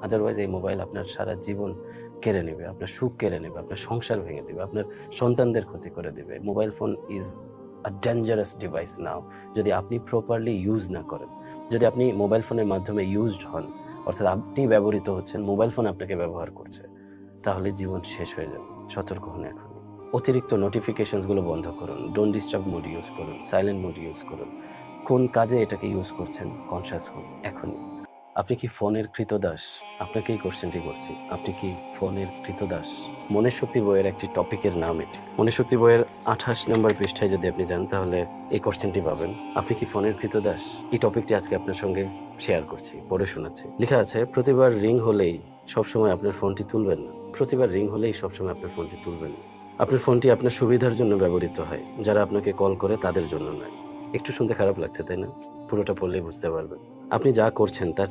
Otherwise এই mobile আপনার সারা জীবন কেড়ে নেবে, আপনার সুখ কেড়ে নেবে, আপনার সংসার ভেঙে দেবে, আপনার সন্তানদের ক্ষতি করে দেবে। Mobile phone is a dangerous device now. যদি আপনি প্রপারলি ইউজ না করেন, যদি আপনি মোবাইল ফোনের মাধ্যমে ইউজড হন, অর্থাৎ আপনি ব্যবহৃত হচ্ছেন, মোবাইল ফোন আপনাকে ব্যবহার করছে, তাহলে জীবন শেষ হয়ে যাবে। সতর্ক হন এখন। অতিরিক্ত নোটিফিকেশনসগুলো বন্ধ করুন, ডোন্ট ডিস্টার্ব মোড ইউজ করুন, সাইলেন্ট মোড ইউজ করুন। কোন কাজে এটাকে ইউজ করছেন কনশাস হন এখনই। আপনি কি ফোনের কৃতদাস? আপনাকে এই কোশ্চেনটি করছি। আপনি কি ফোনের কৃতদাস? মনের শক্তি বইয়ের একটি টপিকের নাম এটি। মনের শক্তি বইয়ের 28 নম্বর পৃষ্ঠায় যদি আপনি যান তাহলে এই কোশ্চেনটি পাবেন। আপনি কি ফোনের কৃতদাস? এই টপিকটি আজকে আপনার সঙ্গে শেয়ার করছি, পড়ে শোনাচ্ছি। লেখা আছে, প্রতিবার রিং হলেই সবসময় আপনার ফোনটি তুলবেন না। প্রতিবার রিং হলেই সবসময় আপনার ফোনটি তুলবেন না। আপনার ফোনটি আপনার সুবিধার জন্য ব্যবহৃত হয়, যারা আপনাকে কল করে তাদের জন্য নয়। একটু শুনতে খারাপ লাগছে, তাই না? পুরোটা পড়লেই বুঝতে পারবেন। আপনি যা করছেন তা